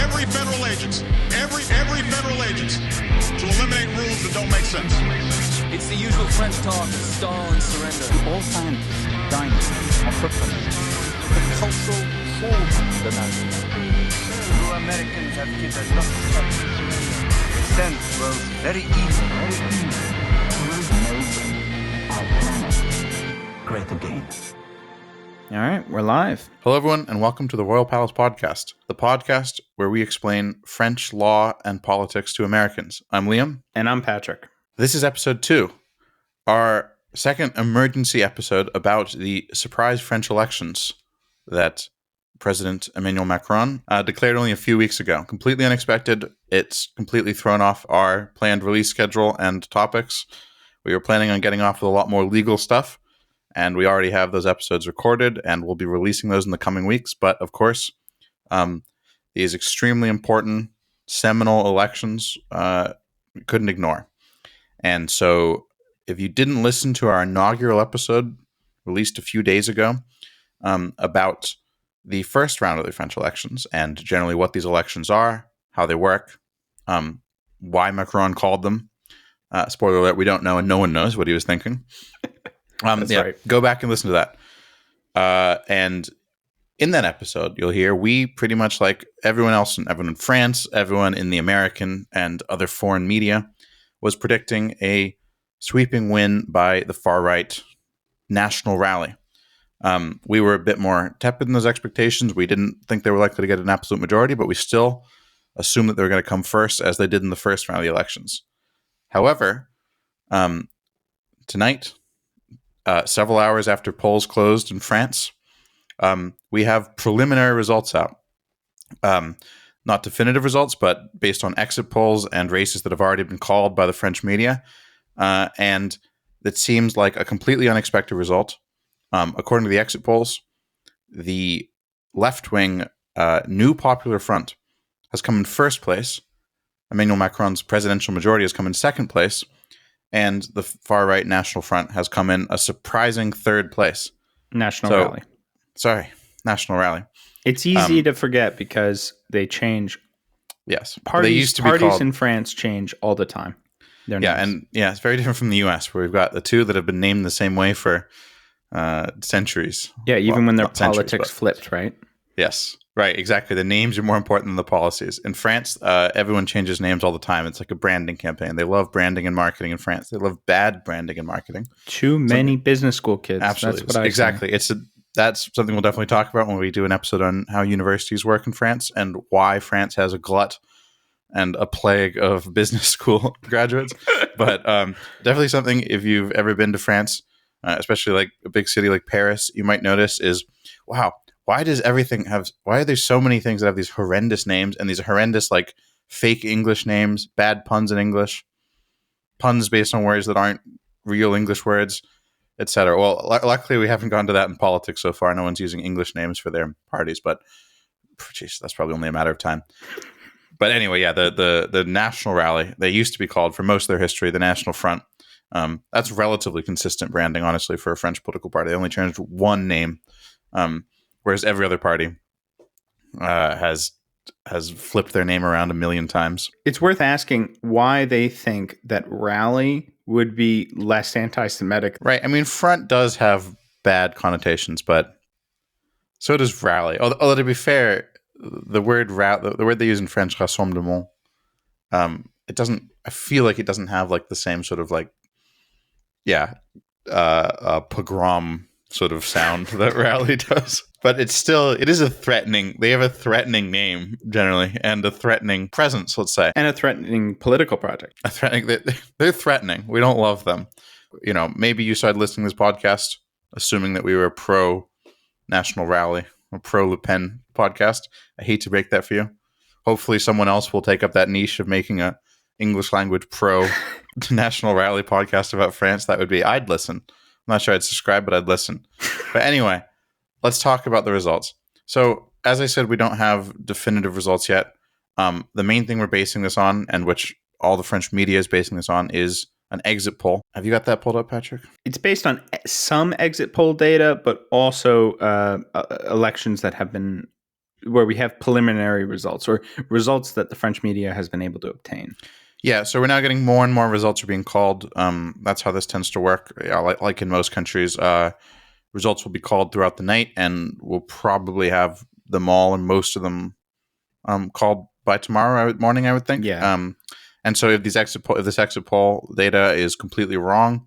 every federal agency, every federal agency, to eliminate rules that don't make sense. It's the usual French talk of stall and surrender. All scientists dying on purpose. The cultural soul of the Nazis. You Americans have given us lots of trouble. The sense was very evil. Great again. All right, we're live. Hello, everyone, and welcome to the Royal Palace Podcast, the podcast where we explain French law and politics to Americans. I'm Liam. And I'm Patrick. This is episode 2, our second emergency episode about the surprise French elections that President Emmanuel Macron declared only a few weeks ago. Completely unexpected. It's completely thrown off our planned release schedule and topics. We were planning on getting off with a lot more legal stuff, and we already have those episodes recorded, and we'll be releasing those in the coming weeks. But, of course, these extremely important, seminal elections we couldn't ignore. And so if you didn't listen to our inaugural episode released a few days ago about the first round of the French elections and generally what these elections are, how they work, why Macron called them, spoiler alert, we don't know and no one knows what he was thinking. That's right. Go back and listen to that. And in that episode, you'll hear we pretty much like everyone else, and everyone in France, everyone in the American and other foreign media was predicting a sweeping win by the far-right national rally. We were a bit more tepid in those expectations. We didn't think they were likely to get an absolute majority, but we still assumed that they were going to come first, as they did in the first round of the elections. However, tonight, several hours after polls closed in France, we have preliminary results out. Not definitive results, but based on exit polls and races that have already been called by the French media. And it seems like a completely unexpected result. According to the exit polls, the left-wing New Popular Front has come in first place. Emmanuel Macron's presidential majority has come in second place. And the far-right National Front has come in a surprising third place. National Rally. It's easy to forget because they change. Yes. Parties, they used to be parties called, in France change all the time. It's very different from the US, where we've got the two that have been named the same way for centuries. Yeah, even when their not centuries, politics but- flipped, right? Yes, right, exactly. The names are more important than the policies. In France, everyone changes names all the time. It's like a branding campaign. They love branding and marketing in France. They love bad branding and marketing. Too many business school kids. Absolutely. That's what I say. That's something we'll definitely talk about when we do an episode on how universities work in France and why France has a glut and a plague of business school graduates. But definitely something, if you've ever been to France, especially like a big city like Paris, you might notice is, wow, why are there so many things that have these horrendous names and these horrendous like fake English names, bad puns in English, puns based on words that aren't real English words, etc. Well, luckily we haven't gone to that in politics so far. No one's using English names for their parties, but geez, that's probably only a matter of time. But anyway, yeah, the National Rally, they used to be called for most of their history the National Front. That's relatively consistent branding, honestly, for a French political party. They only changed one name, whereas every other party has flipped their name around a million times. It's worth asking why they think that rally would be less anti-Semitic. Right. I mean, front does have bad connotations, but so does rally. Although to be fair, the word the word they use in French, rassemblement, it doesn't. I feel like it doesn't have like the same sort of like, pogrom sort of sound that rally does. But it is a threatening. They have a threatening name generally, and a threatening presence. Let's say, And a threatening political project. They're threatening. We don't love them. You know, maybe you started listening to this podcast assuming that we were a pro National Rally or pro Le Pen podcast. I hate to break that for you. Hopefully, someone else will take up that niche of making a English language pro National Rally podcast about France. I'd listen. I'm not sure I'd subscribe, but I'd listen. But anyway. Let's talk about the results. So, as I said, we don't have definitive results yet. The main thing we're basing this on, and which all the French media is basing this on, is an exit poll. Have you got that pulled up, Patrick? It's based on some exit poll data, but also elections that have been where we have preliminary results or results that the French media has been able to obtain. Yeah, so we're now getting more and more results are being called. That's how this tends to work. Yeah, like in most countries, results will be called throughout the night, and we'll probably have them all and most of them called by tomorrow morning, I would think. Yeah. And so if this exit poll data is completely wrong,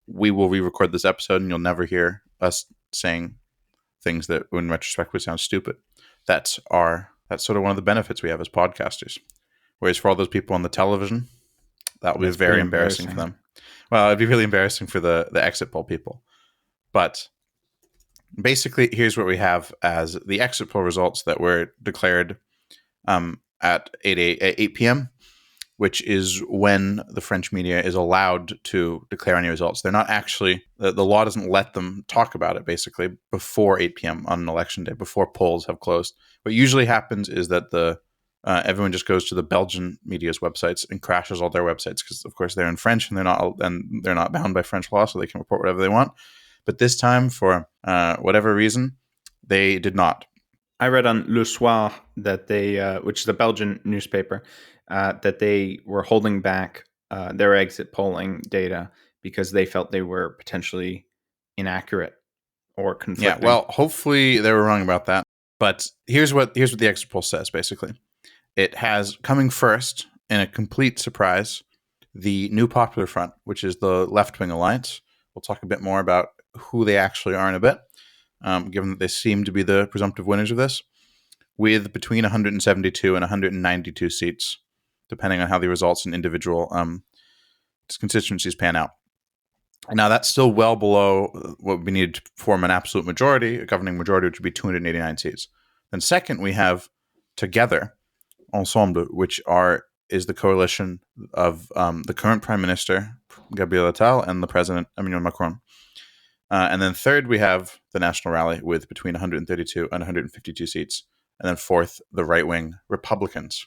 we will re-record this episode, and you'll never hear us saying things that, in retrospect, would sound stupid. That's sort of one of the benefits we have as podcasters. Whereas for all those people on the television, that would be very embarrassing for them. Well, it'd be really embarrassing for the exit poll people. But basically, here's what we have as the exit poll results that were declared at 8 p.m., which is when the French media is allowed to declare any results. They're not actually, the law doesn't let them talk about it, basically, before 8 p.m. on an election day, before polls have closed. What usually happens is that everyone just goes to the Belgian media's websites and crashes all their websites because, of course, they're in French and they're not bound by French law, so they can report whatever they want. But this time, for whatever reason, they did not. I read on Le Soir that they, which is a Belgian newspaper, that they were holding back their exit polling data because they felt they were potentially inaccurate or conflicting. Yeah, well, hopefully they were wrong about that. But here's what the exit poll says, basically. It has coming first, in a complete surprise, the New Popular Front, which is the left-wing alliance. We'll talk a bit more about who they actually are in a bit, given that they seem to be the presumptive winners of this, with between 172 and 192 seats, depending on how the results in individual constituencies pan out. Now, that's still well below what we need to form an absolute majority, a governing majority, which would be 289 seats. Then second, we have Together, Ensemble, which is the coalition of the current Prime Minister, Gabriel Attal, and the President, Emmanuel Macron. And then third, we have the National Rally with between 132 and 152 seats. And then fourth, the right-wing Republicans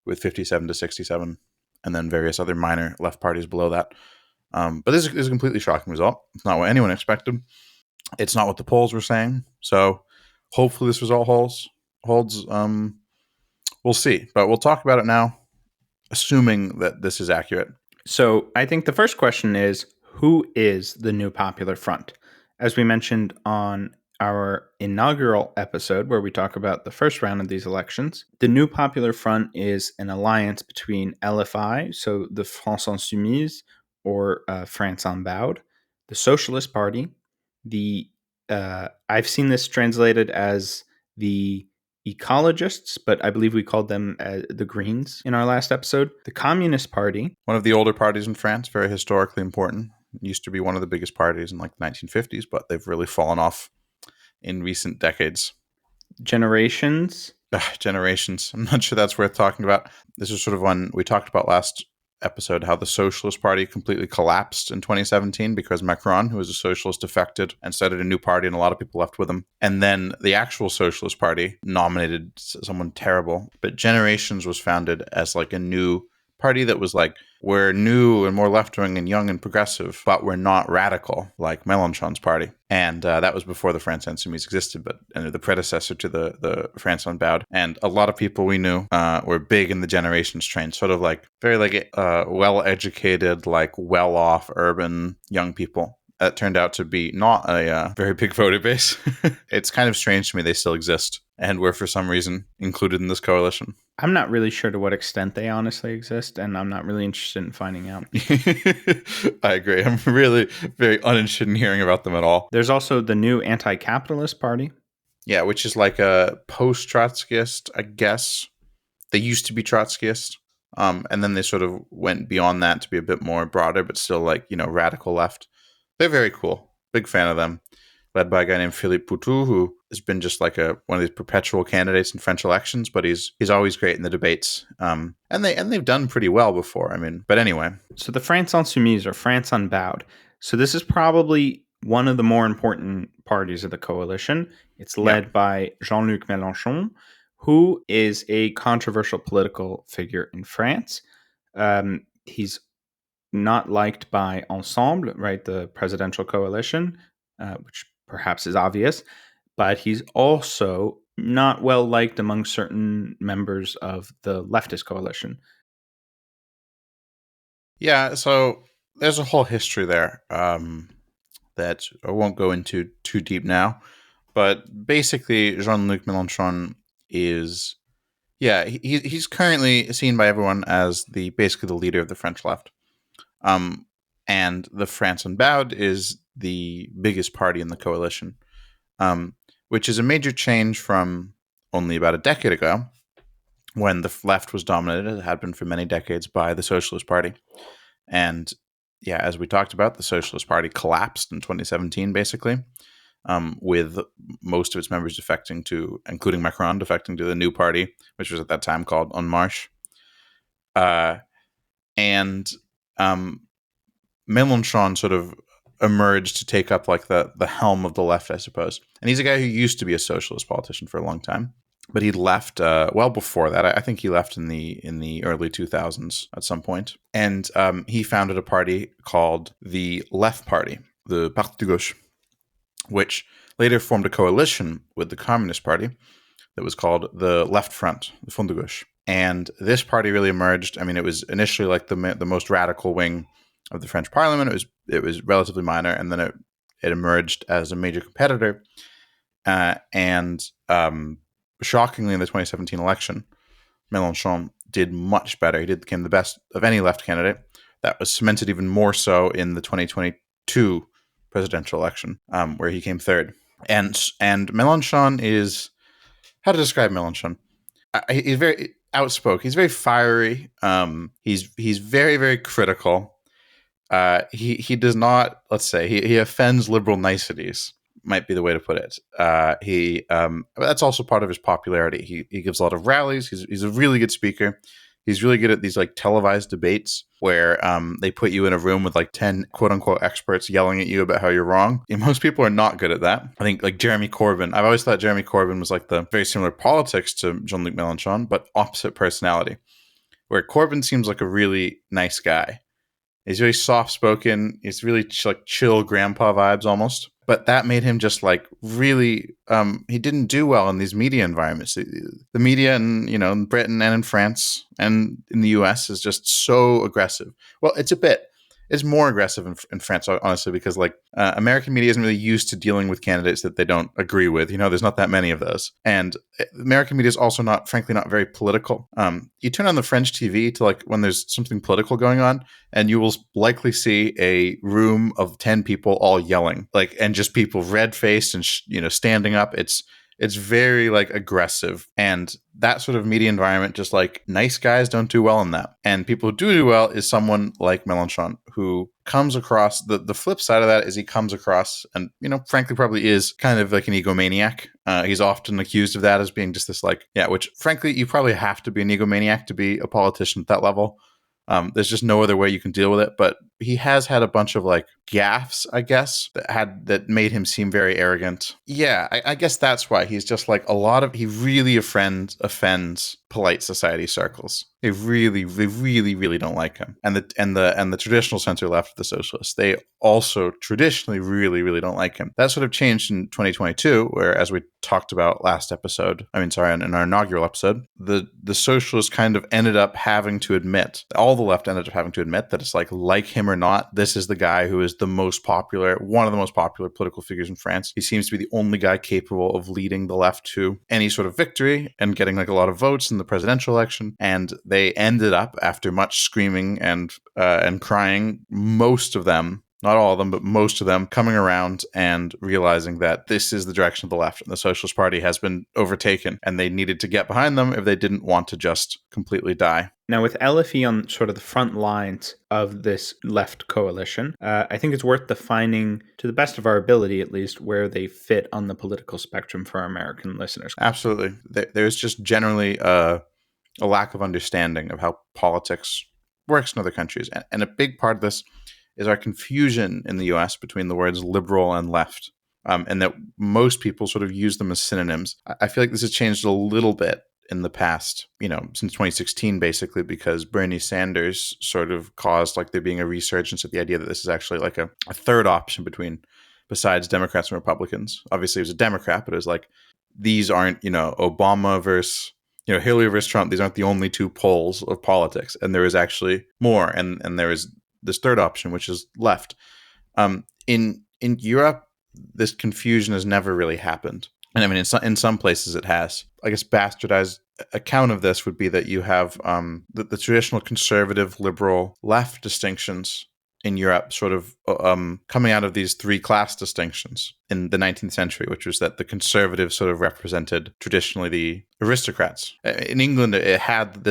with 57 to 67, and then various other minor left parties below that. But this is a completely shocking result. It's not what anyone expected. It's not what the polls were saying. So hopefully this result holds. We'll see. But we'll talk about it now, assuming that this is accurate. So I think the first question is, who is the New Popular Front? As we mentioned on our inaugural episode where we talk about the first round of these elections, the New Popular Front is an alliance between LFI, so the France Insoumise, or France Unbowed, the Socialist Party, I've seen this translated as the Ecologists, but I believe we called them the Greens in our last episode, the Communist Party. One of the older parties in France, very historically important. It used to be one of the biggest parties in like the 1950s, but they've really fallen off in recent decades. Generations. I'm not sure that's worth talking about. This is sort of one we talked about last episode, how the Socialist Party completely collapsed in 2017 because Macron, who was a socialist, defected and started a new party, and a lot of people left with him. And then the actual Socialist Party nominated someone terrible. But Generations was founded as like a new party that was like, we're new and more left-wing and young and progressive, but we're not radical like Mélenchon's party. And that was before the France Insoumise existed, but the predecessor to the France Unbowed. And a lot of people we knew were big in the Generations train, sort of like very like well-educated, like well-off urban young people. That turned out to be not a very big voter base. It's kind of strange to me they still exist and were for some reason included in this coalition. I'm not really sure to what extent they honestly exist, and I'm not really interested in finding out. I agree. I'm really very uninterested in hearing about them at all. There's also the new Anti-Capitalist Party. Yeah, which is like a post-Trotskyist, I guess. They used to be Trotskyist, and then they sort of went beyond that to be a bit more broader, but still like, radical left. They're very cool. Big fan of them. Led by a guy named Philippe Poutou, who has been just like one of these perpetual candidates in French elections, but he's always great in the debates. And they've done pretty well before. But anyway. So the France Insoumise, or France Unbowed. So this is probably one of the more important parties of the coalition. It's led by Jean-Luc Mélenchon, who is a controversial political figure in France. He's not liked by Ensemble, right, the presidential coalition, which perhaps is obvious, but he's also not well liked among certain members of the leftist coalition. Yeah, so there's a whole history there that I won't go into too deep now. But basically, Jean-Luc Mélenchon is, he's currently seen by everyone as basically the leader of the French left. And the France Unbowed is the biggest party in the coalition, which is a major change from only about a decade ago, when the left was dominated, as it had been for many decades, by the Socialist Party. And yeah, as we talked about, the Socialist Party collapsed in 2017, basically, with most of its members defecting to, including Macron, defecting to the new party, which was at that time called En Marche. And Mélenchon sort of emerged to take up like the helm of the left, I suppose. And he's a guy who used to be a socialist politician for a long time, but he left well before that. I think he left in the early 2000s at some point. And he founded a party called the Left Party, the Parti de Gauche, which later formed a coalition with the Communist Party that was called the Left Front, the Front de Gauche. And this party really emerged. I mean, it was initially like the most radical wing of the French Parliament. It was relatively minor, and then it emerged as a major competitor. And shockingly, in the 2017 election, Mélenchon did much better. He became the best of any left candidate. That was cemented even more so in the 2022 presidential election, where he came third. And Mélenchon is, how to describe Mélenchon? He's very outspoken. He's very fiery. He's very, very critical. He does not, let's say, he offends liberal niceties, might be the way to put it. That's also part of his popularity. He gives a lot of rallies. He's a really good speaker. He's really good at these like televised debates where they put you in a room with like 10 quote unquote experts yelling at you about how you're wrong. And most people are not good at that. I think like Jeremy Corbyn, I've always thought Jeremy Corbyn was like the very similar politics to Jean-Luc Mélenchon, but opposite personality, where Corbyn seems like a really nice guy. He's very soft-spoken. He's really like chill grandpa vibes almost. But that made him just like really, he didn't do well in these media environments. The media in Britain and in France and in the US is just so aggressive. Well, it's more aggressive in France, honestly, because like American media isn't really used to dealing with candidates that they don't agree with. There's not that many of those. And American media is also frankly not very political. You turn on the French TV to like when there's something political going on, and you will likely see a room of 10 people all yelling, like, and just people red-faced and standing up. It's very like aggressive, and that sort of media environment, just like nice guys don't do well in that. And people who do well is someone like Mélenchon, who comes across the flip side of that is he comes across and, frankly, probably is kind of like an egomaniac. He's often accused of that as being just this which frankly, you probably have to be an egomaniac to be a politician at that level. There's just no other way you can deal with it. But he has had a bunch of like gaffes, I guess, that made him seem very arrogant. Yeah, I guess that's why he's just like he really offends polite society circles. They really, really don't like him. And the traditional center left of the socialists, they also traditionally really, really don't like him. That sort of changed in 2022, where, as we talked about in our inaugural episode, the socialists kind of ended up having to admit, all the left ended up having to admit that it's like him or not, this is the guy who is one of the most popular political figures in France. He seems to be the only guy capable of leading the left to any sort of victory and getting like a lot of votes in the presidential election. And they ended up, after much screaming and crying, most of them, not all of them, but most of them, coming around and realizing that this is the direction of the left and the Socialist Party has been overtaken, and they needed to get behind them if they didn't want to just completely die. Now, with LFE on sort of the front lines of this left coalition, I think it's worth defining, to the best of our ability at least, where they fit on the political spectrum for our American listeners. Absolutely. There's just generally a lack of understanding of how politics works in other countries. And a big part of this is our confusion in the US between the words liberal and left, and that most people sort of use them as synonyms. I feel like this has changed a little bit in the past, since 2016, basically, because Bernie Sanders sort of caused like there being a resurgence of the idea that this is actually like a third option besides Democrats and Republicans. Obviously, he was a Democrat, but it was like these aren't, Obama versus, Hillary versus Trump. These aren't the only two poles of politics. And there is actually more. And there is this third option, which is left. In Europe, this confusion has never really happened. And I mean, in some places it has. I guess bastardized account of this would be that you have the traditional conservative, liberal, left distinctions in Europe sort of coming out of these three class distinctions in the 19th century, which was that the conservatives sort of represented traditionally the aristocrats. In England, it had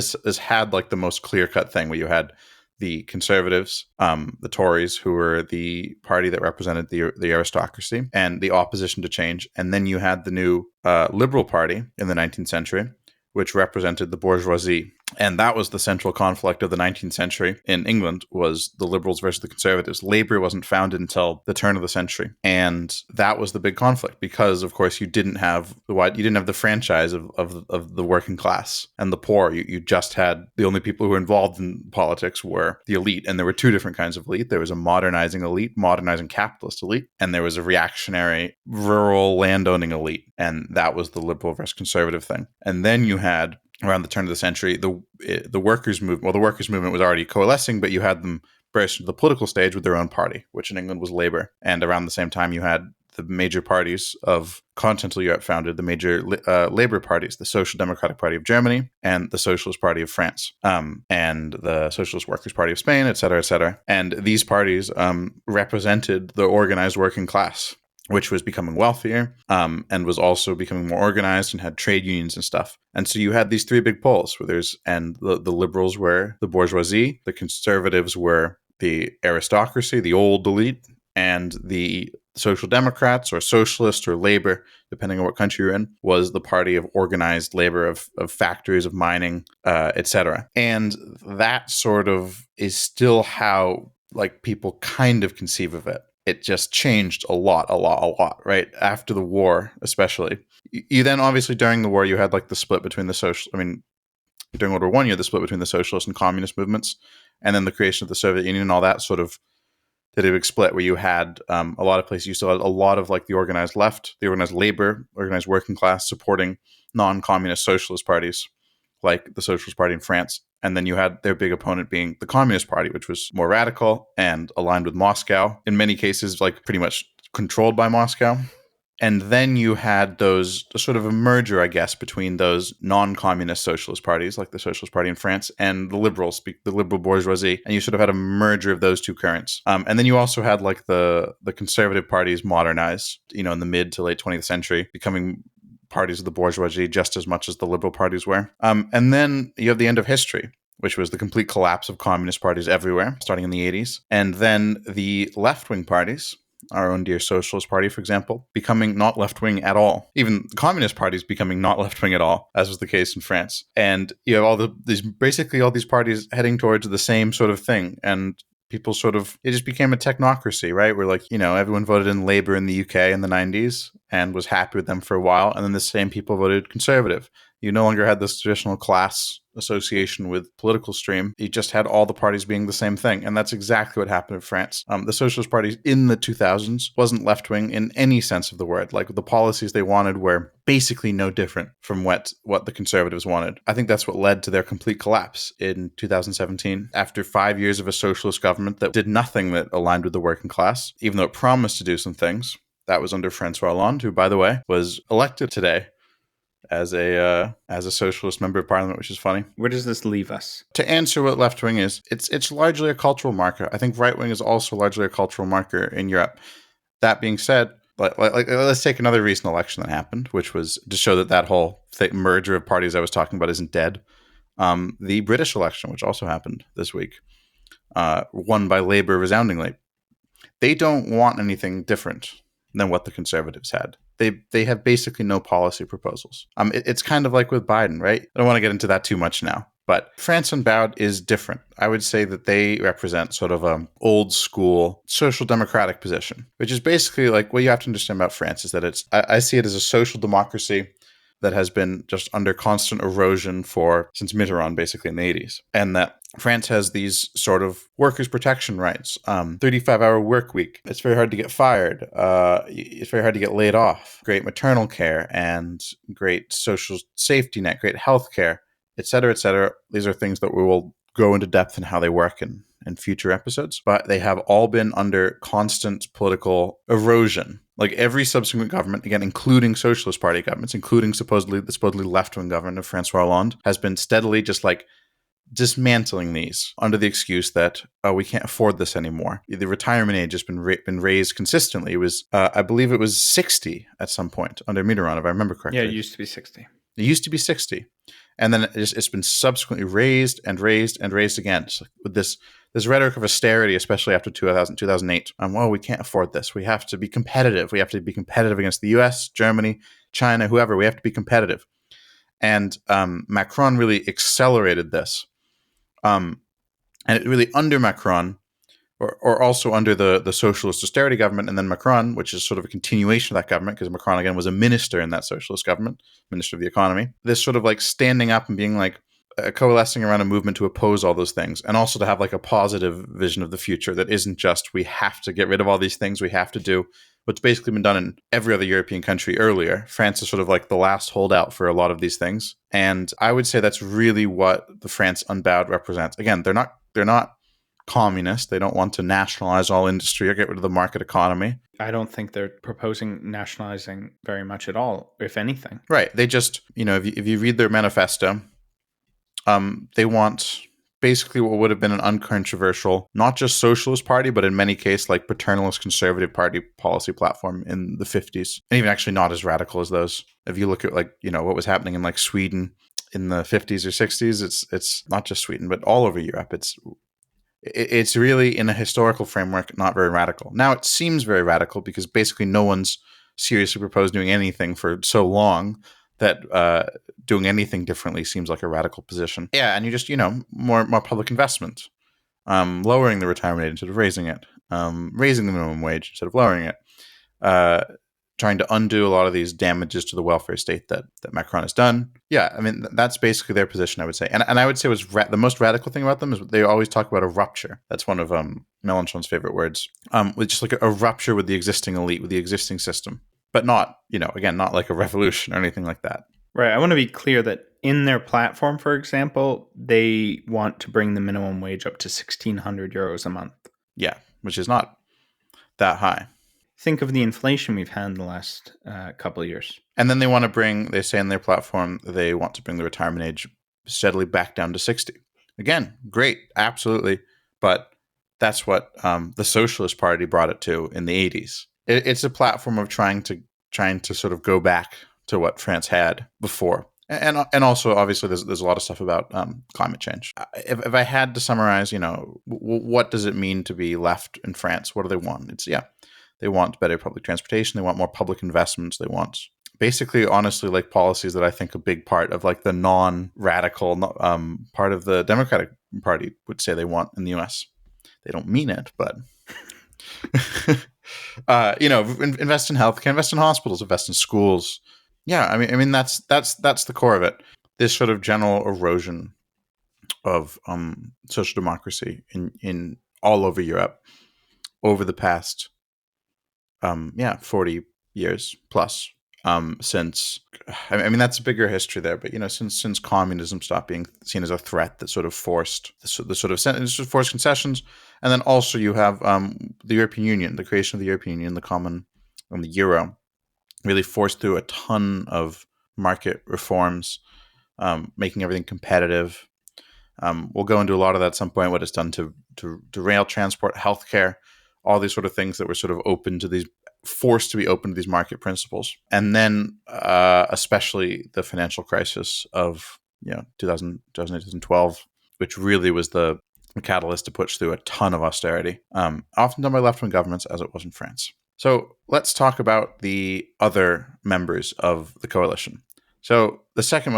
like the most clear-cut thing where you had the conservatives, the Tories, who were the party that represented the aristocracy and the opposition to change. And then you had the new Liberal Party in the 19th century, which represented the bourgeoisie. And that was the central conflict of the 19th century in England, was the Liberals versus the Conservatives. Labour wasn't founded until the turn of the century. And that was the big conflict because, of course, you didn't have the franchise of the working class and the poor. You just had the only people who were involved in politics were the elite. And there were two different kinds of elite. There was a modernizing elite, modernizing capitalist elite, and there was a reactionary rural landowning elite. And that was the liberal versus conservative thing. And then you had, around the turn of the century, the workers' movement. Well, the workers' movement was already coalescing, but you had them burst into the political stage with their own party, which in England was Labour. And around the same time, you had the major parties of continental Europe founded, the major Labour parties, the Social Democratic Party of Germany and the Socialist Party of France, and the Socialist Workers' Party of Spain, et cetera, et cetera. And these parties represented the organized working class, which was becoming wealthier and was also becoming more organized and had trade unions and stuff. And so you had these three big poles where the liberals were the bourgeoisie, the conservatives were the aristocracy, the old elite, and the social democrats or socialists or labor, depending on what country you're in, was the party of organized labor, of factories, of mining, etc. And that sort of is still how like people kind of conceive of it. It just changed a lot, right? After the war, especially. You then, obviously, during the war, you had like the split between during World War I, you had the split between the socialist and communist movements, and then the creation of the Soviet Union and all that sort of did a big split where you had a lot of places, you still had a lot of like the organized left, the organized labor, organized working class supporting non-communist socialist parties, like the Socialist Party in France. And then you had their big opponent being the Communist Party, which was more radical and aligned with Moscow. In many cases, like pretty much controlled by Moscow. And then you had those sort of a merger, I guess, between those non-communist socialist parties, like the Socialist Party in France, and the liberals, the liberal bourgeoisie. And you sort of had a merger of those two currents. And then you also had like the conservative parties modernized, in the mid to late 20th century, becoming parties of the bourgeoisie just as much as the liberal parties were. And then you have the end of history, which was the complete collapse of communist parties everywhere, starting in the 80s. And then the left-wing parties, our own dear Socialist Party, for example, becoming not left-wing at all. Even the communist parties becoming not left-wing at all, as was the case in France. And you have basically all these parties heading towards the same sort of thing. And people it just became a technocracy, right? Where everyone voted in Labour in the UK in the 90s and was happy with them for a while. And then the same people voted Conservative. You no longer had this traditional class association with political stream. You just had all the parties being the same thing. And that's exactly what happened in France. The Socialist Party in the 2000s wasn't left-wing in any sense of the word. Like the policies they wanted were basically no different from what the Conservatives wanted. I think that's what led to their complete collapse in 2017. After 5 years of a socialist government that did nothing that aligned with the working class, even though it promised to do some things. That was under Francois Hollande, who, by the way, was elected today as a socialist member of parliament, which is funny. Where does this leave us? To answer what left wing is, it's largely a cultural marker. I think right wing is also largely a cultural marker in Europe. That being said, let's take another recent election that happened, which was to show that whole merger of parties I was talking about isn't dead. The British election, which also happened this week, won by Labour resoundingly. They don't want anything different than what the Conservatives had. They have basically no policy proposals. It's kind of like with Biden, right? I don't want to get into that too much now. But France Unbowed is different. I would say that they represent sort of an old school social democratic position, which is basically like what you have to understand about France is that I see it as a social democracy that has been just under constant erosion since Mitterrand, basically in the 80s. And that France has these sort of workers' protection rights, 35-hour work week. It's very hard to get fired. It's very hard to get laid off. Great maternal care and great social safety net, great health care, et cetera, et cetera. These are things that we will go into depth in how they work in future episodes. But they have all been under constant political erosion. Like every subsequent government, again, including Socialist Party governments, including the supposedly left-wing government of Francois Hollande, has been steadily just like dismantling these under the excuse that we can't afford this anymore. The retirement age has been raised consistently. It was, I believe, it was 60 at some point under Mitterrand, if I remember correctly. Yeah, it used to be 60. It used to be 60, and then it's been subsequently raised and raised and raised again. So with this rhetoric of austerity, especially after 2008. Well, we can't afford this. We have to be competitive. We have to be competitive against the U.S., Germany, China, whoever. We have to be competitive. And Macron really accelerated this. And it really, under Macron, or also under the socialist austerity government, and then Macron, which is sort of a continuation of that government, because Macron, again, was a minister in that socialist government, minister of the economy, this sort of like standing up and being like, coalescing around a movement to oppose all those things, and also to have like a positive vision of the future that isn't just, we have to get rid of all these things, we have to do what's basically been done in every other European country earlier. France is sort of like the last holdout for a lot of these things. And I would say that's really what the France Unbowed represents. Again, they're not communist. They don't want to nationalize all industry or get rid of the market economy. I don't think they're proposing nationalizing very much at all, if anything. Right. They just, if you read their manifesto, they want basically what would have been an uncontroversial, not just socialist party, but in many cases like paternalist conservative party policy platform in the 50s. And even actually not as radical as those. If you look at like, what was happening in like Sweden in the 50s or 60s, it's not just Sweden, but all over Europe. It's really, in a historical framework, not very radical. Now it seems very radical because basically no one's seriously proposed doing anything for so long that doing anything differently seems like a radical position. Yeah, and you just, more public investment, lowering the retirement age instead of raising it, raising the minimum wage instead of lowering it, trying to undo a lot of these damages to the welfare state that Macron has done. Yeah, I mean, that's basically their position, I would say. And I would say the most radical thing about them is they always talk about a rupture. That's one of Mélenchon's favorite words, with just like a rupture with the existing elite, with the existing system. But not, again, not like a revolution or anything like that. Right. I want to be clear that in their platform, for example, they want to bring the minimum wage up to 1,600 euros a month. Yeah, which is not that high. Think of the inflation we've had in the last couple of years. And then they say in their platform, they want to bring the retirement age steadily back down to 60. Again, great, absolutely. But that's what the Socialist Party brought it to in the 80s. It's a platform of trying to sort of go back to what France had before, and also obviously there's a lot of stuff about climate change. If I had to summarize, what does it mean to be left in France? What do they want? They want better public transportation. They want more public investments. They want basically, honestly, like policies that I think a big part of like the non-radical part of the Democratic Party would say they want in the U.S. They don't mean it, but. Invest in healthcare, invest in hospitals, invest in schools. Yeah, I mean that's the core of it. This sort of general erosion of social democracy in all over Europe over the past 40 years plus. Since that's a bigger history there, but since communism stopped being seen as a threat that sort of forced forced concessions, and then also you have the European Union, the creation of the European Union, the common and the euro, really forced through a ton of market reforms, making everything competitive. We'll go into a lot of that at some point. What it's done to rail transport, healthcare, all these sort of things that were sort of forced to be open to these market principles. And then especially the financial crisis of 2008, 2012, which really was the catalyst to push through a ton of austerity, often done by left-wing governments, as it was in France. So let's talk about the other members of the coalition. So the second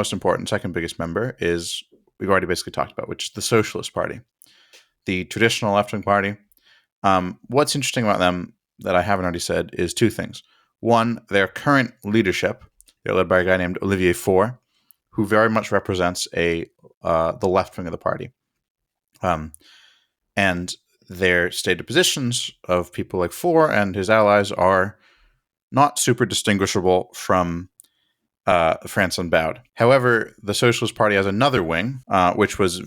biggest member is, we've already basically talked about, which is the Socialist Party, the traditional left-wing party. What's interesting about them that I haven't already said is two things. One, their current leadership, they're led by a guy named Olivier Faure, who very much represents the left wing of the party. And their stated positions of people like Faure and his allies are not super distinguishable from France Unbowed. However, the Socialist Party has another wing, which was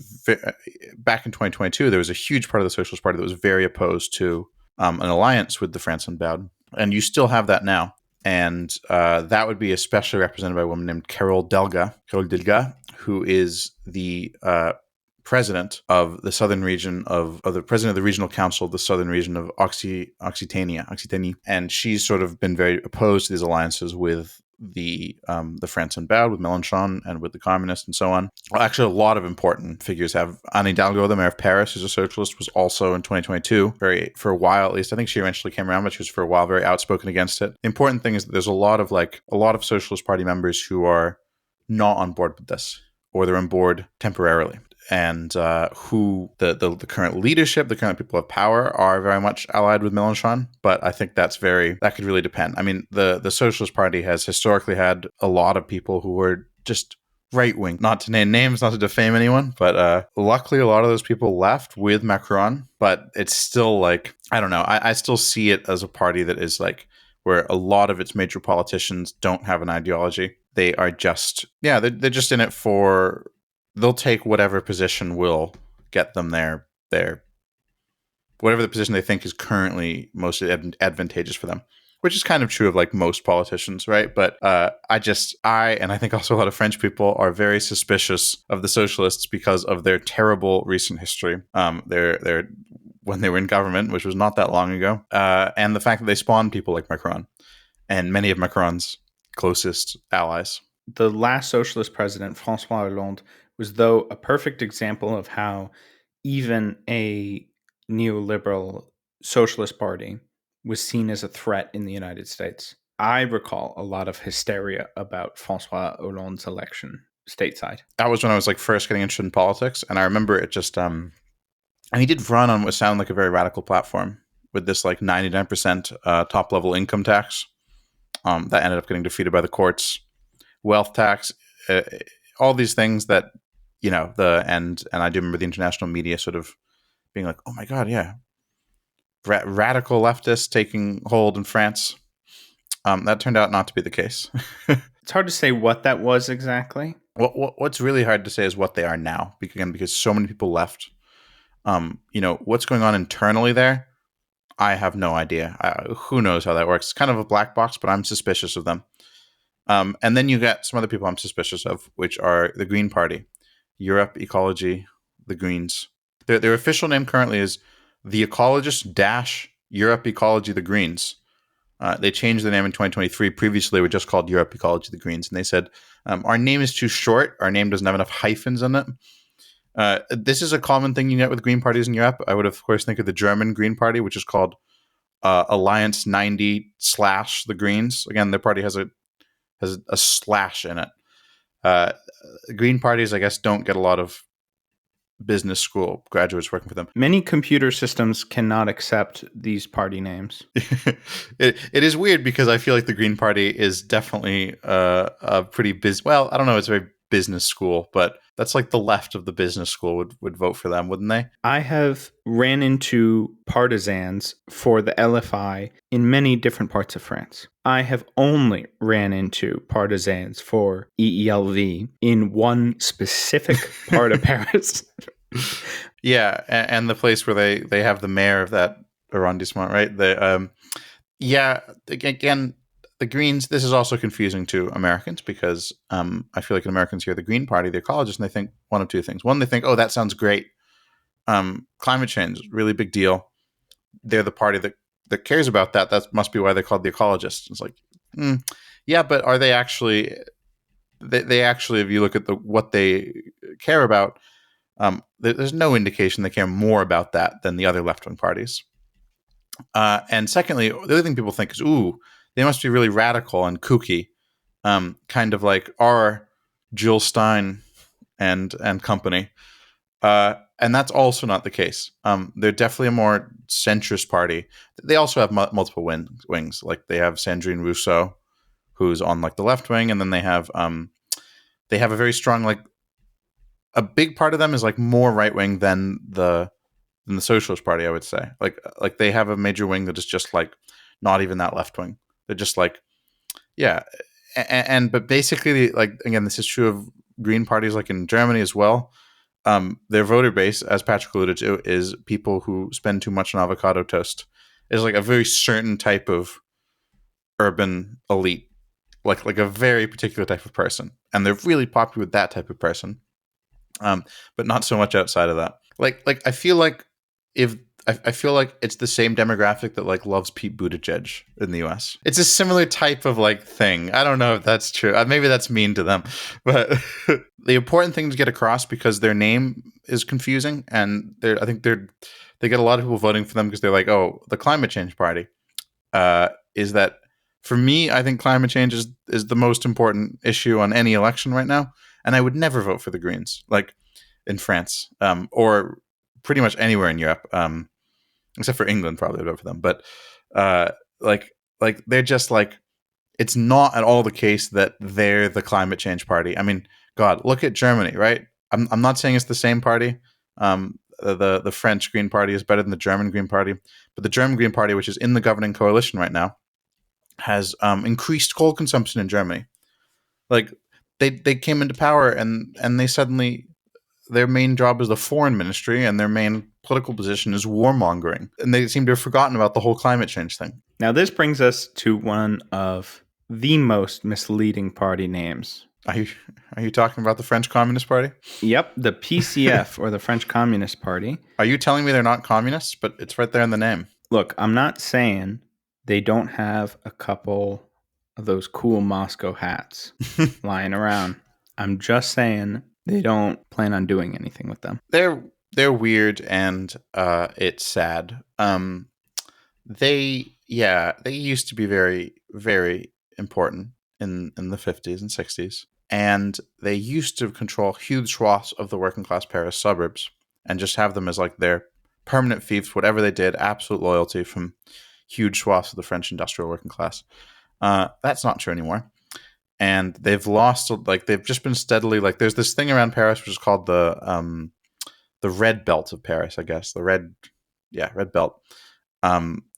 back in 2022, there was a huge part of the Socialist Party that was very opposed to an alliance with the France Unbowed. And you still have that now. And that would be especially represented by a woman named Carole Delga, who is the president of the southern region of the president of the regional council of the southern region of Occitanie. And she's sort of been very opposed to these alliances with the France Unbowed, with Mélenchon, and with the communists, and so on. Well, actually, a lot of important figures have. Anne Hidalgo, the mayor of Paris, who's a socialist, was also in 2022, for a while at least. I think she eventually came around, but she was for a while very outspoken against it. The important thing is that there's a lot of Socialist Party members who are not on board with this, or they're on board temporarily. And who the current leadership, the current people of power are very much allied with Mélenchon. But I think that could really depend. I mean, the Socialist Party has historically had a lot of people who were just right-wing, not to name names, not to defame anyone, but luckily a lot of those people left with Macron. But it's still like, I don't know, I still see it as a party that is like, where a lot of its major politicians don't have an ideology. They are just, they're just in it for... They'll take whatever position will get them there, whatever the position they think is currently most advantageous for them, which is kind of true of like most politicians, right? But I and I think also a lot of French people are very suspicious of the socialists because of their terrible recent history. Their when they were in government, which was not that long ago, and the fact that they spawned people like Macron and many of Macron's closest allies. The last socialist president, François Hollande, was, though, a perfect example of how even a neoliberal socialist party was seen as a threat in the United States. I recall a lot of hysteria about François Hollande's election stateside. That was when I was like first getting interested in politics, and I remember it just and he did run on what sounded like a very radical platform with this like 99% top level income tax that ended up getting defeated by the courts, wealth tax, all these things that, you know, and I do remember the international media sort of being like, oh my God, yeah, radical leftists taking hold in France. That turned out not to be the case. It's hard to say what that was exactly. What's really hard to say is what they are now, because so many people left. You know, what's going on internally there, I have no idea. Who knows how that works? It's kind of a black box, but I'm suspicious of them. And then you get some other people I'm suspicious of, which are the Green Party, Europe Ecology, the Greens. Their official name currently is the Ecologists - Europe Ecology, the Greens. They changed the name in 2023. Previously, they were just called Europe Ecology, the Greens. And they said, our name is too short. Our name doesn't have enough hyphens in it. This is a common thing you get with Green parties in Europe. I would, of course, think of the German Green Party, which is called Alliance 90 / the Greens. Again, their party has a slash in it. Green parties, I guess, don't get a lot of business school graduates working for them. Many computer systems cannot accept these party names. It is weird because I feel like the Green Party is definitely a pretty well, I don't know, it's a very business school, but that's like the left of the business school would vote for them, wouldn't they? I have ran into partisans for the LFI in many different parts of France. I have only ran into partisans for EELV in one specific part of Paris. Yeah, and the place where they have the mayor of that arrondissement, right? Yeah, again, the Greens, this is also confusing to Americans because I feel like Americans hear the Green Party, the ecologists, and they think one of two things. One, they think, oh, that sounds great. Climate change, really big deal. They're the party that cares about that. That must be why they're called the ecologists. It's like, yeah, but are they actually, they actually, if you look at what they care about, there's no indication they care more about that than the other left-wing parties. And secondly, the other thing people think is, ooh, they must be really radical and kooky, kind of like our Jill Stein and company. And that's also not the case. They're definitely a more centrist party. They also have multiple wings. Like they have Sandrine Rousseau, who's on like the left wing, and then they have a very strong like a big part of them is like more right wing than the Socialist Party, I would say. Like they have a major wing that is just like not even that left wing. They're just like, yeah, but basically, like again, this is true of Green parties, like in Germany as well. Their voter base, as Patrick alluded to, is people who spend too much on avocado toast. It's like a very certain type of urban elite, like a very particular type of person, and they're really popular with that type of person. But not so much outside of that. Like I feel like I feel like it's the same demographic that like loves Pete Buttigieg in the US. It's a similar type of like thing. I don't know if that's true. Maybe that's mean to them, but the important thing to get across, because their name is confusing, and I think they get a lot of people voting for them because they're like, oh, the Climate Change Party. Is that for me? I think climate change is the most important issue on any election right now, and I would never vote for the Greens, like in France, or pretty much anywhere in Europe, except for England, probably would vote for them. But like they're just like, it's not at all the case that they're the climate change party. I mean, God, look at Germany, right? I'm not saying it's the same party. The French Green Party is better than the German Green Party, but the German Green Party, which is in the governing coalition right now, has increased coal consumption in Germany. Like they came into power and they suddenly, their main job is the foreign ministry, and their main political position is warmongering. And they seem to have forgotten about the whole climate change thing. Now, this brings us to one of the most misleading party names. Are you talking about the French Communist Party? Yep, the PCF, or the French Communist Party. Are you telling me they're not communists? But it's right there in the name. Look, I'm not saying they don't have a couple of those cool Moscow hats lying around. I'm just saying they don't plan on doing anything with them. They're weird, and it's sad. They used to be very, very important in the 50s and 60s, and they used to control huge swaths of the working class Paris suburbs and just have them as like their permanent fiefs. Whatever they did, absolute loyalty from huge swaths of the French industrial working class. That's not true anymore. And they've lost, like, they've just been steadily, like, there's this thing around Paris which is called the Red Belt of Paris, I guess. The Red Belt,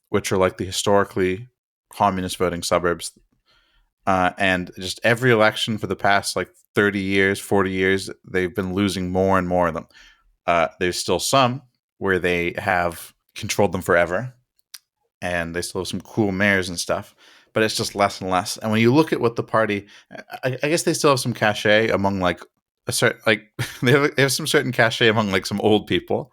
which are like the historically communist voting suburbs. And just every election for the past like 30 years, 40 years, they've been losing more and more of them. There's still some where they have controlled them forever, and they still have some cool mayors and stuff. But it's just less and less. And when you look at what the party, I guess they still have some cachet among like a certain, like they have some certain cachet among like some old people.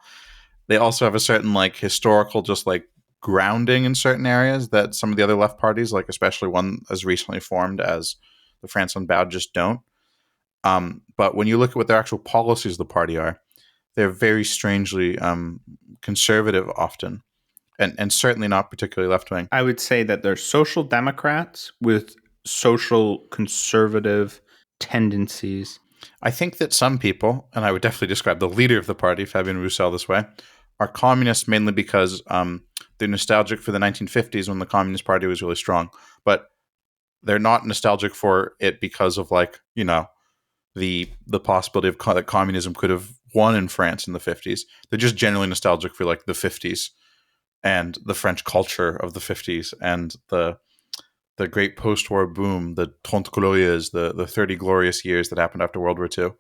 They also have a certain like historical, just like grounding in certain areas that some of the other left parties, like especially one as recently formed as the France Unbowed, just don't. But when you look at what their actual policies of the party are, they're very strangely conservative often. And certainly not particularly left-wing. I would say that they're social democrats with social conservative tendencies. I think that some people, and I would definitely describe the leader of the party, Fabien Roussel, this way, are communists mainly because they're nostalgic for the 1950s when the Communist Party was really strong. But they're not nostalgic for it because of, like, you know, the possibility of that communism could have won in France in the 50s. They're just generally nostalgic for, like, the 50s. And the French culture of the 50s, and the great post-war boom, the Trente Glorieuses, the 30 glorious years that happened after World War II.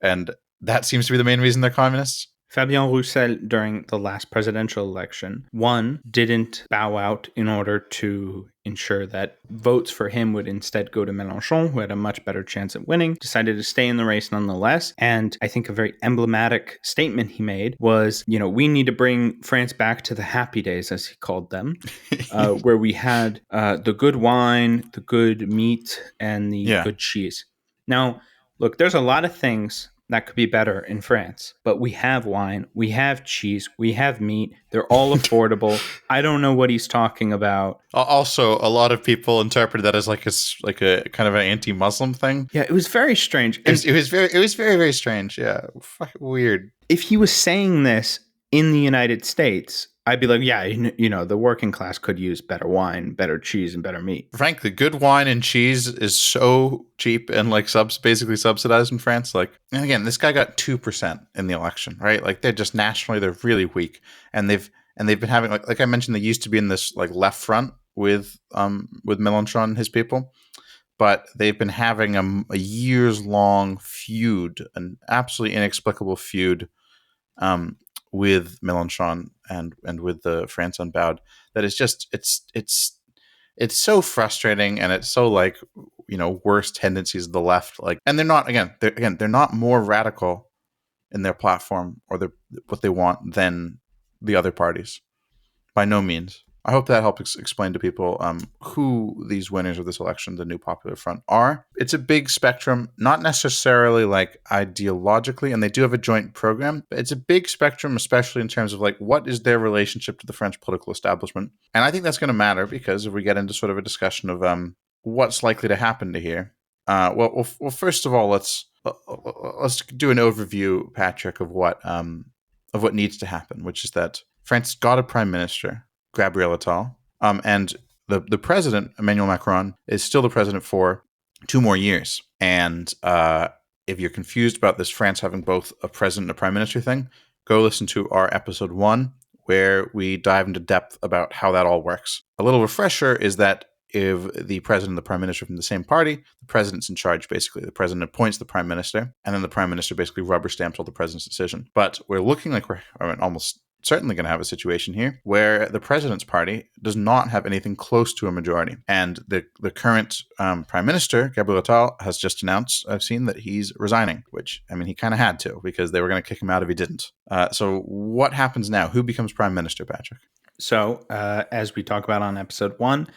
And that seems to be the main reason they're communists. Fabien Roussel, during the last presidential election, didn't bow out in order to ensure that votes for him would instead go to Mélenchon, who had a much better chance at winning, decided to stay in the race nonetheless. And I think a very emblematic statement he made was, you know, we need to bring France back to the happy days, as he called them, where we had the good wine, the good meat, and the good cheese. Now, look, there's a lot of things that could be better in France, but we have wine, we have cheese, we have meat. They're all affordable. I don't know what he's talking about. Also, a lot of people interpreted that as like a kind of an anti-Muslim thing. Yeah, it was very strange. It was very, very strange. Yeah, fucking weird. If he was saying this in the United States, I'd be like, yeah, the working class could use better wine, better cheese, and better meat. Frankly, good wine and cheese is so cheap and like basically subsidized in France. Like, and again, this guy got 2% in the election, right? Like, they're just nationally, they're really weak, and they've been having like I mentioned, they used to be in this like left front with Mélenchon and his people, but they've been having a years long feud, an absolutely inexplicable feud, with Mélenchon and with the France Unbowed, that is just it's so frustrating, and it's so like, worse tendencies of the left, like, and they're not more radical in their platform or what they want than the other parties, by no means. I hope that helps explain to people who these winners of this election, the New Popular Front, are. It's a big spectrum, not necessarily like ideologically, and they do have a joint program, but it's a big spectrum, especially in terms of like what is their relationship to the French political establishment. And I think that's going to matter, because if we get into sort of a discussion of what's likely to happen to here, well, first of all, let's do an overview, Patrick, of what needs to happen, which is that France got a prime minister, Gabriel Attal, and the president, Emmanuel Macron, is still the president for 2 more years. And if you're confused about this France having both a president and a prime minister thing, go listen to our episode 1, where we dive into depth about how that all works. A little refresher is that if the president and the prime minister are from the same party, the president's in charge, basically. The president appoints the prime minister, and then the prime minister basically rubber stamps all the president's decision. But we're looking like we're almost certainly going to have a situation here where the president's party does not have anything close to a majority. And the current prime minister, Gabriel Attal, has just announced, I've seen, that he's resigning, which, I mean, he kind of had to, because they were going to kick him out if he didn't. So what happens now? Who becomes prime minister, Patrick? So as we talk about on episode 1,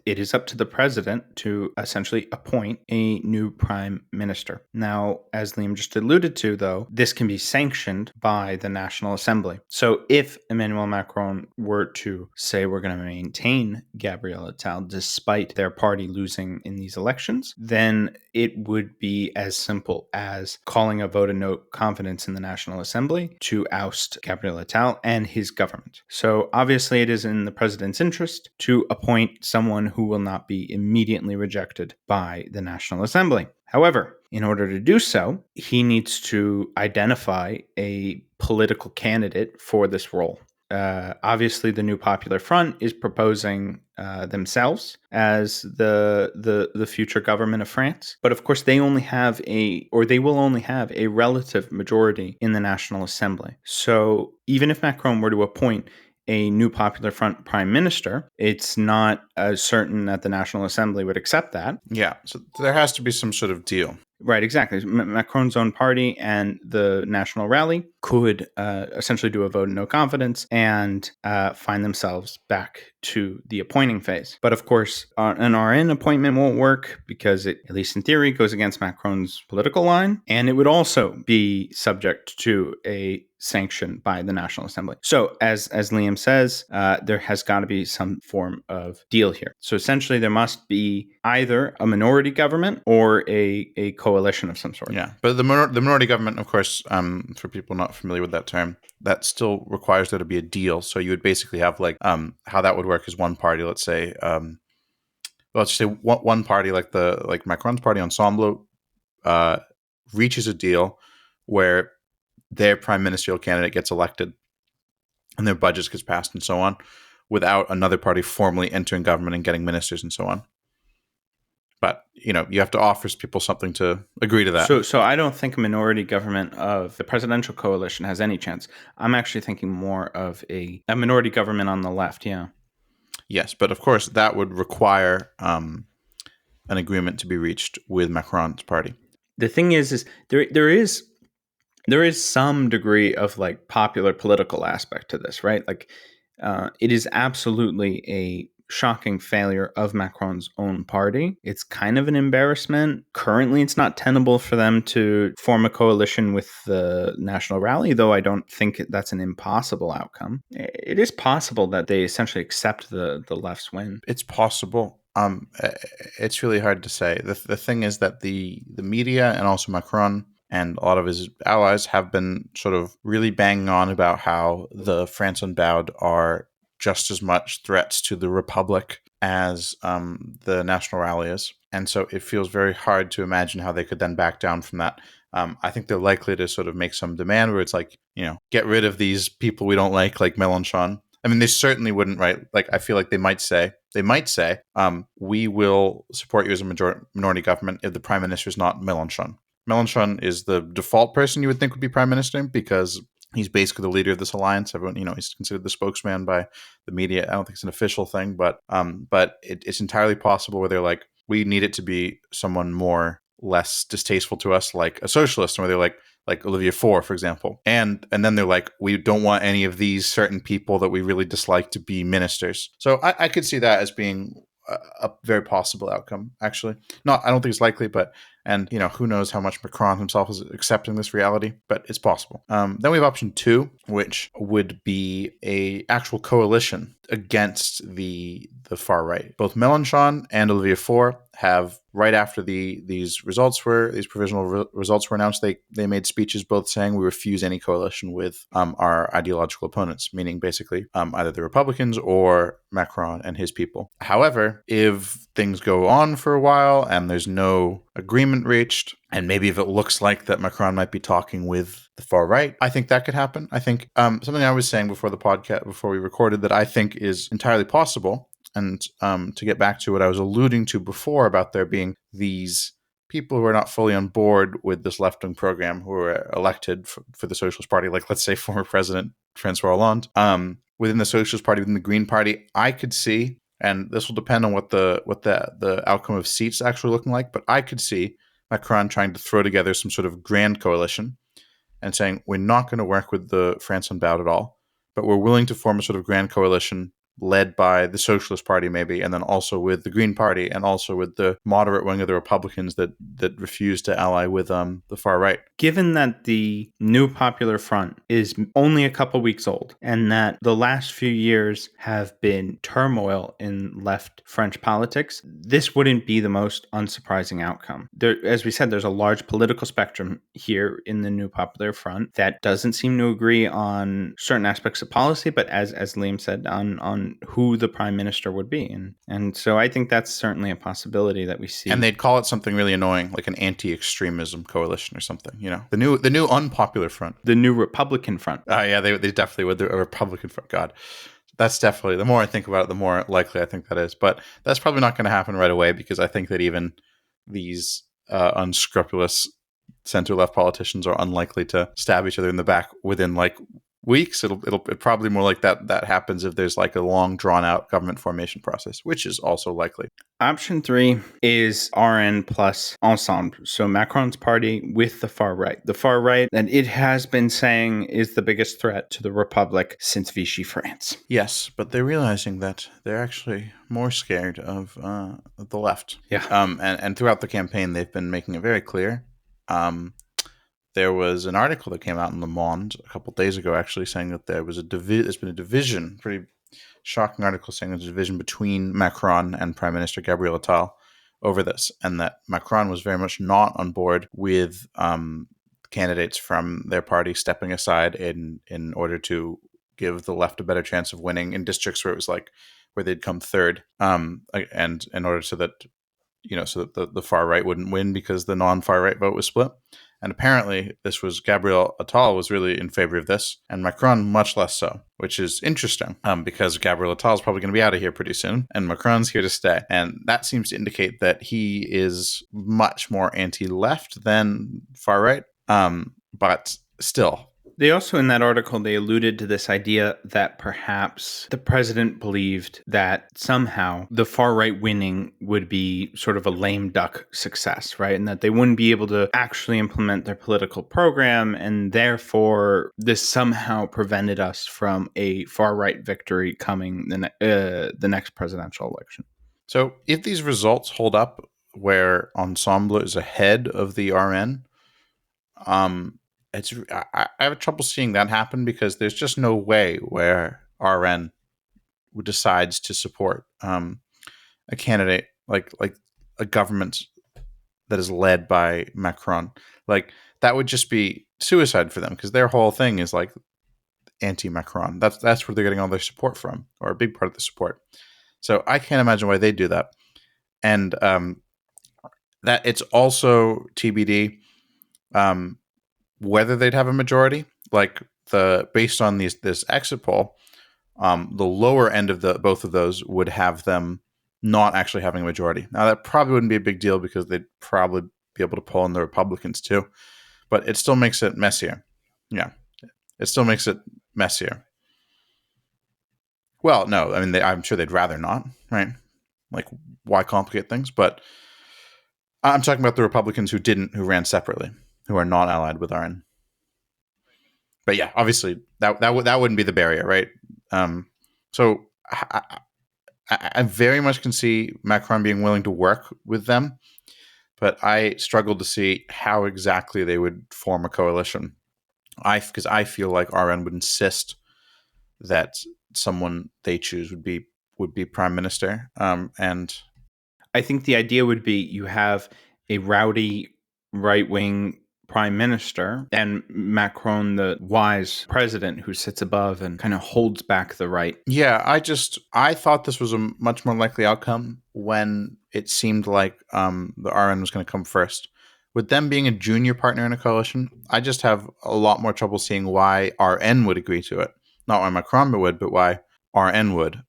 it is up to the president to essentially appoint a new prime minister. Now, as Liam just alluded to, though, this can be sanctioned by the National Assembly. So if Emmanuel Macron were to say we're going to maintain Gabriel Attal despite their party losing in these elections, then it would be as simple as calling a vote of no confidence in the National Assembly to oust Gabriel Attal and his government. So obviously it is in the president's interest to appoint someone who will not be immediately rejected by the National Assembly. However, in order to do so, he needs to identify a political candidate for this role. Obviously, the New Popular Front is proposing themselves as the future government of France. But of course, they will only have a relative majority in the National Assembly. So even if Macron were to appoint a New Popular Front prime minister, it's not as certain that the National Assembly would accept that. Yeah, so there has to be some sort of deal. Right, exactly. Macron's own party and the National Rally could essentially do a vote of no confidence and find themselves back to the appointing phase. But of course, an RN appointment won't work because it, at least in theory, goes against Macron's political line. And it would also be subject to a sanction by the National Assembly. So as Liam says, there has got to be some form of deal here. So essentially, there must be either a minority government or a coalition of some sort. Yeah, but the minority government, of course, for people not familiar with that term, that still requires there to be a deal. So you would basically have like how that would work is one party, let's say one party like Macron's party, Ensemble, reaches a deal where their prime ministerial candidate gets elected and their budgets gets passed and so on, without another party formally entering government and getting ministers and so on. But, you have to offer people something to agree to that. So I don't think a minority government of the presidential coalition has any chance. I'm actually thinking more of a minority government on the left, yeah. Yes, but of course that would require an agreement to be reached with Macron's party. The thing is there is some degree of like popular political aspect to this, right? Like it is absolutely a shocking failure of Macron's own party. It's kind of an embarrassment. Currently, it's not tenable for them to form a coalition with the National Rally, though I don't think that's an impossible outcome. It is possible that they essentially accept the left's win. It's possible. It's really hard to say. The thing is that the media and also Macron and a lot of his allies have been sort of really banging on about how the France Unbowed are just as much threats to the Republic as the National Rally is. And so it feels very hard to imagine how they could then back down from that. I think they're likely to sort of make some demand where it's like, get rid of these people we don't like Mélenchon. I mean, they certainly wouldn't, right? Like, I feel like they might say, we will support you as a minority government if the prime minister is not Mélenchon. Mélenchon is the default person you would think would be prime minister because he's basically the leader of this alliance. Everyone, he's considered the spokesman by the media. I don't think it's an official thing, but it's entirely possible where they're like, we need it to be someone less distasteful to us, like a socialist, where they're like Olivier Faure, for example. And then they're like, we don't want any of these certain people that we really dislike to be ministers. So I could see that as being a very possible outcome, actually. I don't think it's likely, and who knows how much Macron himself is accepting this reality, but it's possible. Then we have option 2, which would be a actual coalition against the far right. Both Mélenchon and Olivier Faure have, right after these provisional results were announced, they made speeches both saying we refuse any coalition with our ideological opponents, meaning basically either the Republicans or Macron and his people. However, if things go on for a while and there's no agreement reached, and maybe if it looks like that Macron might be talking with the far right, I think that could happen. I think something I was saying before the podcast, before we recorded, that I think is entirely possible. And to get back to what I was alluding to before about there being these people who are not fully on board with this left-wing program who were elected for the Socialist Party, like let's say former President Francois Hollande, within the Socialist Party, within the Green Party, I could see, and this will depend on what the outcome of seats actually looking like, but I could see Macron trying to throw together some sort of grand coalition and saying, we're not going to work with the France Unbowed at all, but we're willing to form a sort of grand coalition led by the Socialist Party maybe, and then also with the Green Party, and also with the moderate wing of the Republicans that refuse to ally with the far right. Given that the New Popular Front is only a couple weeks old, and that the last few years have been turmoil in left French politics, this wouldn't be the most unsurprising outcome. There, as we said, there's a large political spectrum here in the New Popular Front that doesn't seem to agree on certain aspects of policy, but as Liam said, on who the prime minister would be. And so I think that's certainly a possibility that we see. And they'd call it something really annoying, like an anti-extremism coalition or something, the new unpopular front. The new Republican Front. Yeah, they definitely would. A Republican Front. God, that's definitely, the more I think about it, the more likely I think that is. But that's probably not going to happen right away, because I think that even these unscrupulous center-left politicians are unlikely to stab each other in the back within like weeks. It'll probably more like that happens if there's like a long drawn out government formation process, which is also likely. Option 3 is RN plus Ensemble. So Macron's party with the far right. The far right, and it has been saying, is the biggest threat to the Republic since Vichy France. Yes, but they're realizing that they're actually more scared of the left. Yeah. And throughout the campaign, they've been making it very clear. There was an article that came out in Le Monde a couple of days ago, actually, saying that there's been a division, pretty shocking article saying there's a division between Macron and Prime Minister Gabriel Attal over this, and that Macron was very much not on board with candidates from their party stepping aside in order to give the left a better chance of winning in districts where it was like where they'd come third, and in order so that the far right wouldn't win because the non-far right vote was split. And apparently this was Gabriel Attal was really in favor of this, and Macron much less so, which is interesting because Gabriel Attal is probably going to be out of here pretty soon, and Macron's here to stay. And that seems to indicate that he is much more anti-left than far right, but still. They also, in that article, they alluded to this idea that perhaps the president believed that somehow the far right winning would be sort of a lame duck success, right? And that they wouldn't be able to actually implement their political program. And therefore, this somehow prevented us from a far right victory coming the next presidential election. So if these results hold up where Ensemble is ahead of the RN, I have trouble seeing that happen, because there's just no way where RN decides to support a candidate like a government that is led by Macron. Like that would just be suicide for them because their whole thing is like anti-Macron. That's where they're getting all their support from, or a big part of the support. So I can't imagine why they do that. And that it's also TBD whether they'd have a majority. Like based on this exit poll, the lower end of both of those would have them not actually having a majority. Now that probably wouldn't be a big deal because they'd probably be able to pull in the Republicans too, but it still makes it messier. Yeah, it still makes it messier. Well, no, I mean, I'm sure they'd rather not, right? Like, why complicate things? But I'm talking about the Republicans who ran separately, who are not allied with RN. But yeah, obviously that wouldn't be the barrier, right? So I very much can see Macron being willing to work with them, but I struggle to see how exactly they would form a coalition. Because I feel like RN would insist that someone they choose would be prime minister. And I think the idea would be you have a rowdy right-wing prime minister and Macron, the wise president who sits above and kind of holds back the right. Yeah, I thought this was a much more likely outcome when it seemed like the RN was going to come first. With them being a junior partner in a coalition, I just have a lot more trouble seeing why RN would agree to it. Not why Macron would, but why RN would.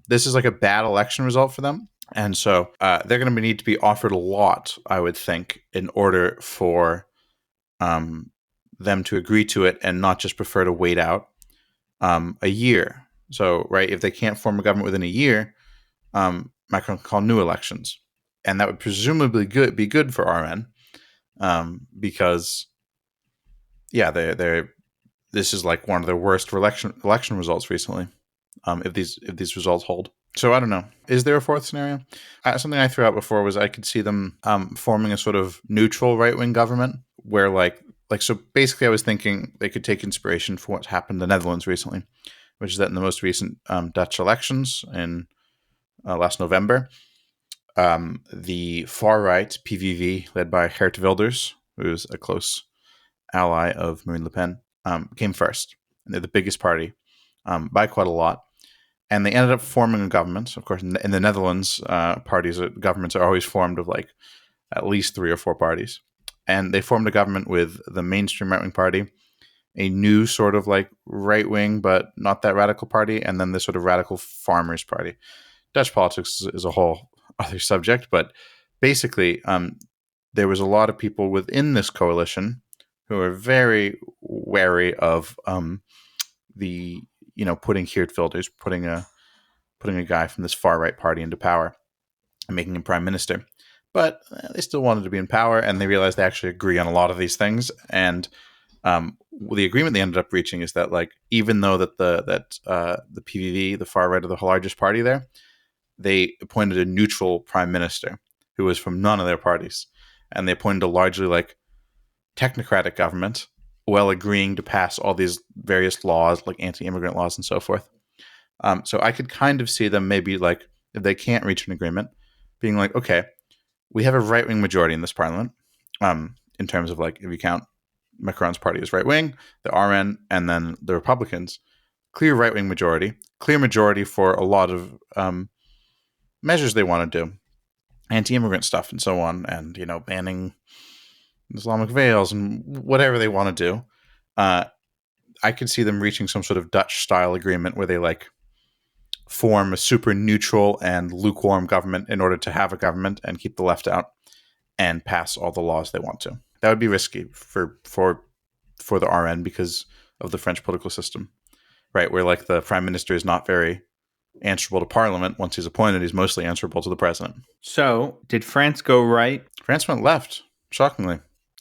This is like a bad election result for them. And so they're going to need to be offered a lot, I would think, in order for them to agree to it and not just prefer to wait out a year. So, right, if they can't form a government within a year, Macron can call new elections. And that would presumably be good for RN because, yeah, this is like one of their worst election results recently. If these results hold. So I don't know. Is there a fourth scenario? Something I threw out before was I could see them forming a sort of neutral right-wing government where like so basically I was thinking they could take inspiration from what's happened in the Netherlands recently, which is that in the most recent Dutch elections in last November, the far right PVV led by Geert Wilders, who is a close ally of Marine Le Pen, came first. And they're the biggest party by quite a lot. And they ended up forming a government. Of course, in the Netherlands, governments are always formed of like at least 3 or 4 parties. And they formed a government with the mainstream right-wing party, a new sort of like right-wing but not that radical party, and then the sort of radical farmers party. Dutch politics is a whole other subject, but basically there was a lot of people within this coalition who are very wary of putting Geert Wilders, putting a guy from this far right party into power and making him prime minister. But they still wanted to be in power, and they realized they actually agree on a lot of these things. And the agreement they ended up reaching is that, like, even though that the PVV, the far right of the largest party there, they appointed a neutral prime minister who was from none of their parties, and they appointed a largely like technocratic government, while agreeing to pass all these various laws, like anti-immigrant laws and so forth. So I could kind of see them maybe like, if they can't reach an agreement, being like, okay, we have a right-wing majority in this parliament, in terms of like, if you count Macron's party as right-wing, the RN, and then the Republicans, clear right-wing majority, clear majority for a lot of measures they want to do, anti-immigrant stuff and so on, and, banning Islamic veils and whatever they want to do. I could see them reaching some sort of Dutch style agreement where they like form a super neutral and lukewarm government in order to have a government and keep the left out and pass all the laws they want to. That would be risky for the RN because of the French political system, right? Where like the prime minister is not very answerable to parliament. Once he's appointed, he's mostly answerable to the president. So did France go right? France went left, shockingly.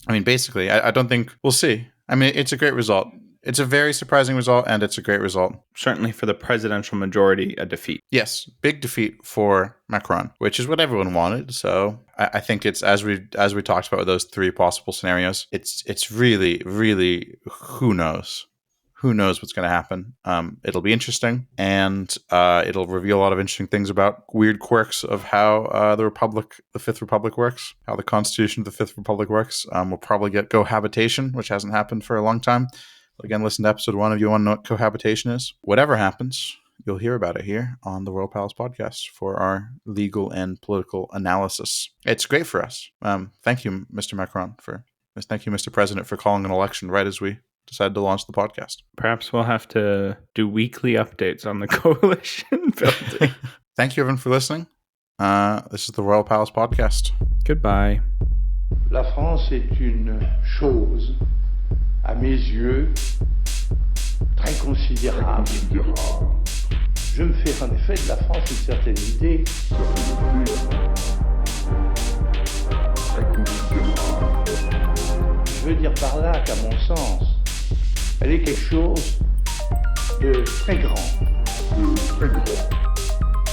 I mean, basically, I don't think we'll see. I mean, it's a great result. It's a very surprising result, and it's a great result. Certainly for the presidential majority, a defeat. Yes, big defeat for Macron, which is what everyone wanted. So I think it's as we talked about with those 3 possible scenarios. It's really, really who knows who knows what's going to happen. It'll be interesting, and it'll reveal a lot of interesting things about weird quirks of how the Fifth Republic works, how the Constitution of the Fifth Republic works. We'll probably get cohabitation, which hasn't happened for a long time. Again, listen to episode 1 if you want to know what cohabitation is. Whatever happens, you'll hear about it here on the Royal Palace Podcast for our legal and political analysis. It's great for us. Thank you, Mr. Macron, thank you, Mr. President, for calling an election right as we decided to launch the podcast. Perhaps we'll have to do weekly updates on the coalition building. Thank you, everyone, for listening. This is the Royal Palace Podcast. Goodbye. La France est une chose, à mes yeux, très considérable. Je me fais en effet de la France une certaine idée. Je veux dire par là qu'à mon sens, elle est quelque chose de très grand.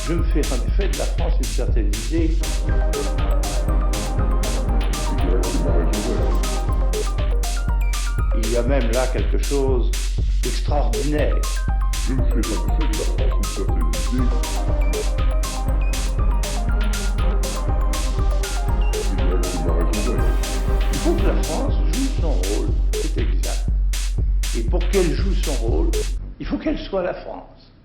Je me fais en effet de la France une certaine idée. Il y a même là quelque chose d'extraordinaire. Je me fais en effet de la France une certaine idée. Il faut que la France joue son rôle, c'est exact. Et pour qu'elle joue son rôle, il faut qu'elle soit la France.